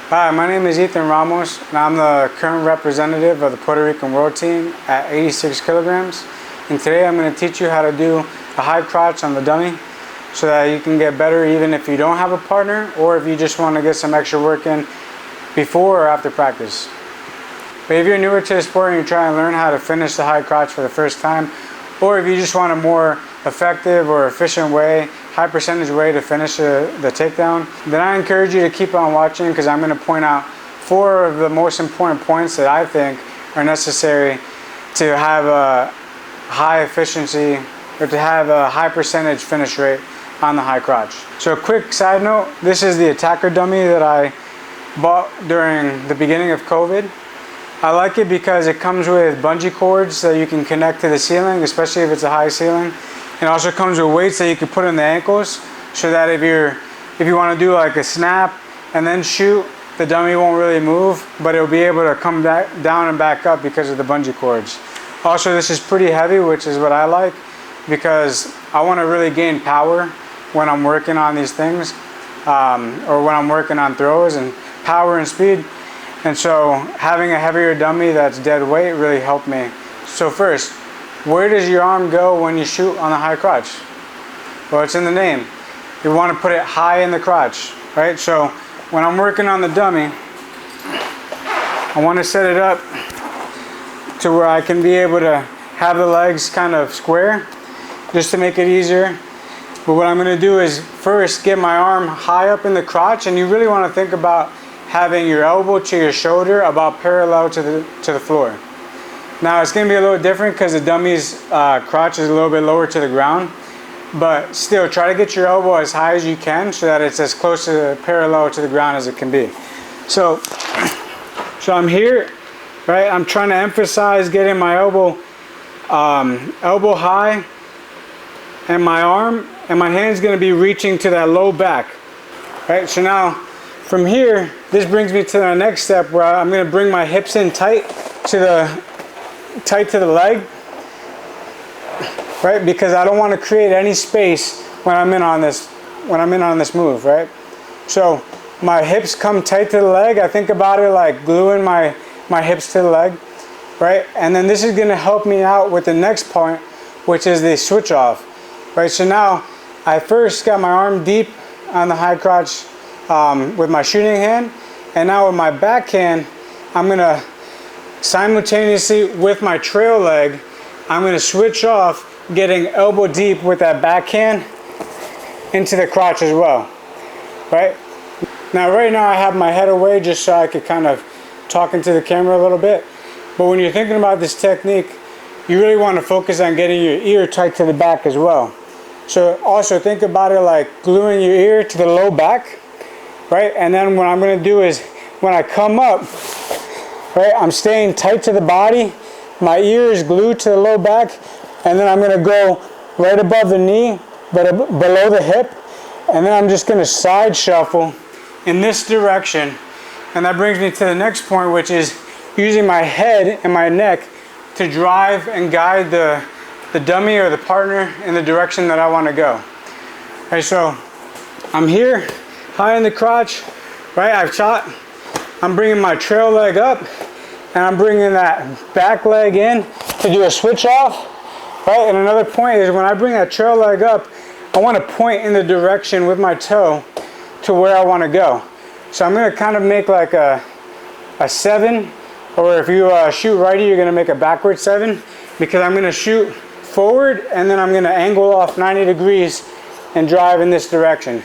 Hi, my name is Ethan Ramos, and I'm the current representative of the Puerto Rican World Team at 86 kilograms. And today I'm going to teach you how to do a high crotch on the dummy so that you can get better even if you don't have a partner or if you just want to get some extra work in before or after practice. But if you're newer to the sport and you're trying to learn how to finish the high crotch for the first time, or if you just want a more effective or efficient way, high percentage way to finish the takedown, then I encourage you to keep on watching because I'm going to point out 4 of the most important points that I think are necessary to have a high efficiency or to have a high percentage finish rate on the high crotch. So a quick side note, this is the attacker dummy that I bought during the beginning of COVID. I like it because it comes with bungee cords that you can connect to the ceiling, especially if it's a high ceiling. It also comes with weights that you can put in the ankles so that if you want to do like a snap and then shoot, the dummy won't really move, but it'll be able to come back down and back up because of the bungee cords. Also, this is pretty heavy, which is what I like because I want to really gain power when I'm working on these things or when I'm working on throws and power and speed. And so having a heavier dummy that's dead weight really helped me. So first, where does your arm go when you shoot on the high crotch? Well, it's in the name. You want to put it high in the crotch, right? So when I'm working on the dummy, I want to set it up to where I can be able to have the legs kind of square just to make it easier. But what I'm going to do is first get my arm high up in the crotch, and you really want to think about having your elbow to your shoulder about parallel to the floor. Now it's going to be a little different because the dummy's crotch is a little bit lower to the ground, but still try to get your elbow as high as you can so that it's as close to parallel to the ground as it can be. So I'm here, right? I'm trying to emphasize getting my elbow high, and my arm and my hand's going to be reaching to that low back, right? So now from here, this brings me to the next step where I'm going to bring my hips in tight to the leg, right? Because I don't want to create any space when I'm in on this move, right? So my hips come tight to the leg. I think about it like gluing my hips to the leg, right? And then this is going to help me out with the next point, which is the switch off, right? So now I first got my arm deep on the high crotch with my shooting hand, and now with my backhand, I'm going to simultaneously with my trail leg, I'm going to switch off getting elbow deep with that backhand into the crotch as well, right? Now right now I have my head away just so I could kind of talk into the camera a little bit, but when you're thinking about this technique, you really want to focus on getting your ear tight to the back as well. So also think about it like gluing your ear to the low back, right? And then what I'm going to do is when I come up, right, I'm staying tight to the body, my ear is glued to the low back, and then I'm going to go right above the knee, but below the hip, and then I'm just going to side shuffle in this direction. And that brings me to the next point, which is using my head and my neck to drive and guide the dummy or the partner in the direction that I want to go. Okay, so I'm here, high in the crotch, right? I've shot. I'm bringing my trail leg up, and I'm bringing that back leg in to do a switch off, right? And another point is when I bring that trail leg up, I want to point in the direction with my toe to where I want to go. So I'm going to kind of make like a 7, or if you shoot righty, you're going to make a backward 7, because I'm going to shoot forward and then I'm going to angle off 90 degrees and drive in this direction.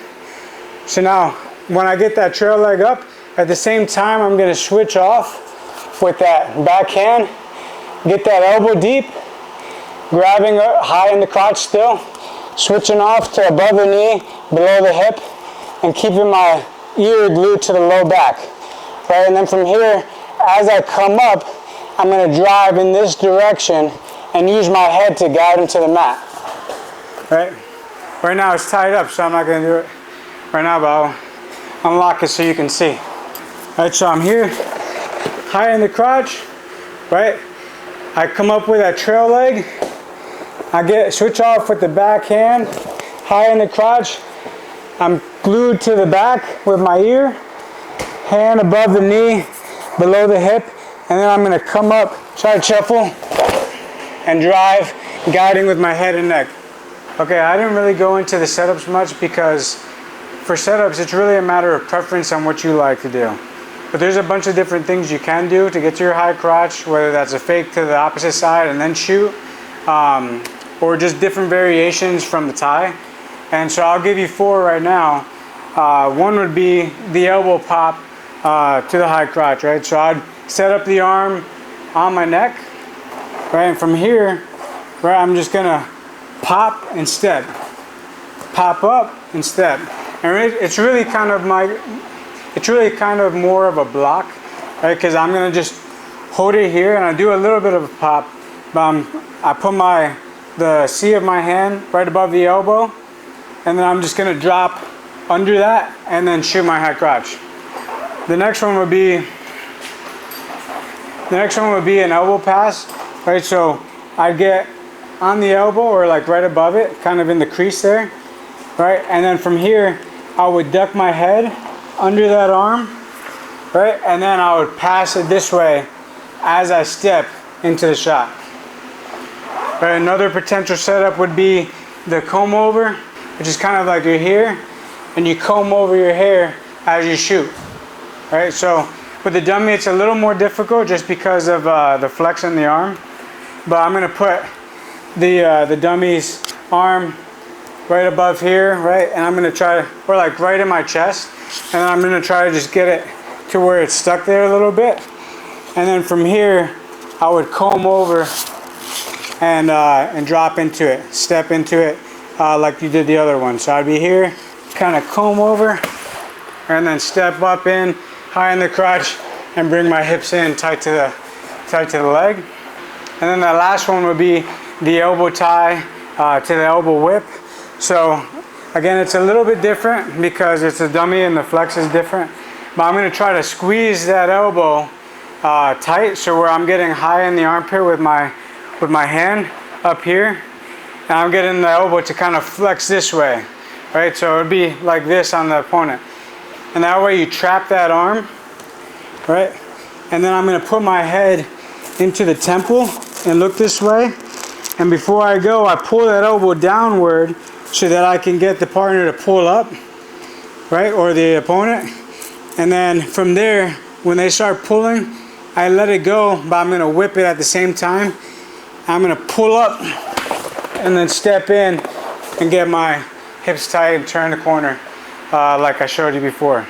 So now when I get that trail leg up, at the same time I'm going to switch off with that backhand, get that elbow deep, grabbing high in the crotch still, switching off to above the knee, below the hip, and keeping my ear glued to the low back, right? And then from here, as I come up, I'm going to drive in this direction and use my head to guide into the mat, right? Right now it's tied up, so I'm not going to do it right now, but I'll unlock it so you can see. All right, so I'm here, high in the crotch, right? I come up with that trail leg. I switch off with the backhand, high in the crotch. I'm glued to the back with my ear, hand above the knee, below the hip, and then I'm going to come up, try to shuffle, and drive, guiding with my head and neck. Okay, I didn't really go into the setups much because for setups, it's really a matter of preference on what you like to do. But there's a bunch of different things you can do to get to your high crotch, whether that's a fake to the opposite side and then shoot, or just different variations from the tie. And so I'll give you 4 right now. One would be the elbow pop to the high crotch, right? So I'd set up the arm on my neck, right? And from here, right, I'm just gonna pop and step. Pop up and step. And it's really kind of more of a block, right? Because I'm gonna just hold it here and I do a little bit of a pop. I put the C of my hand right above the elbow, and then I'm just gonna drop under that and then shoot my high crotch. The next one would be an elbow pass, right? So I get on the elbow or like right above it, kind of in the crease there, right? And then from here, I would duck my head under that arm, right? And then I would pass it this way as I step into the shot. Right, another potential setup would be the comb over, which is kind of like you're here and you comb over your hair as you shoot. Right, so with the dummy it's a little more difficult just because of the flex in the arm. But I'm going to put the dummy's arm right above here, right? And I'm going to try to, or like right in my chest, and then I'm going to try to just get it to where it's stuck there a little bit. And then from here, I would comb over and drop into it, step into it like you did the other one. So I'd be here, kind of comb over, and then step up in, high in the crotch, and bring my hips in tight to the leg. And then the last one would be the elbow tie to the elbow whip. So again, it's a little bit different because it's a dummy and the flex is different. But I'm going to try to squeeze that elbow tight, so where I'm getting high in the armpit with my hand up here, and I'm getting the elbow to kind of flex this way, right? So it would be like this on the opponent. And that way you trap that arm, right? And then I'm going to put my head into the temple and look this way. And before I go, I pull that elbow downward so that I can get the partner to pull up, right? Or the opponent. And then from there, when they start pulling, I let it go, but I'm going to whip it at the same time. I'm going to pull up and then step in and get my hips tight and turn the corner like I showed you before.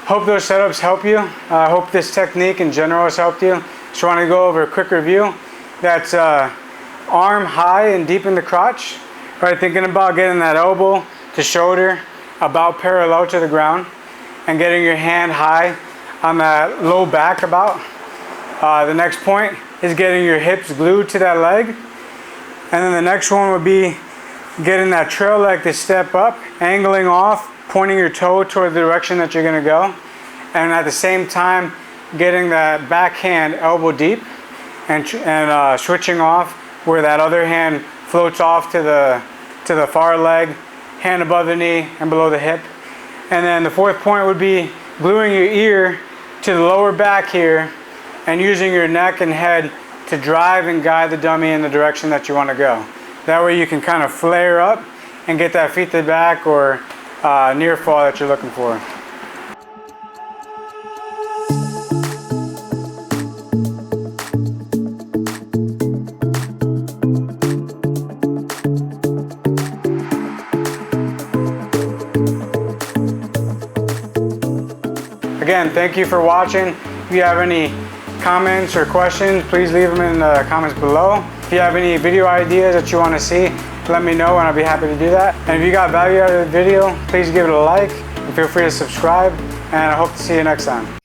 Hope those setups help you. I hope this technique in general has helped you. Just want to go over a quick review. That's arm high and deep in the crotch. Right, thinking about getting that elbow to shoulder about parallel to the ground and getting your hand high on that low back about. The next point is getting your hips glued to that leg. And then the next one would be getting that trail leg to step up, angling off, pointing your toe toward the direction that you're going to go. And at the same time, getting that backhand elbow deep and switching off where that other hand floats off to the far leg, hand above the knee and below the hip. And then the fourth point would be gluing your ear to the lower back here and using your neck and head to drive and guide the dummy in the direction that you want to go. That way you can kind of flare up and get that feet to the back or near fall that you're looking for. Again, thank you for watching. If you have any comments or questions, please leave them in the comments below. If you have any video ideas that you want to see, let me know and I'll be happy to do that. And if you got value out of the video, please give it a like and feel free to subscribe. And I hope to see you next time.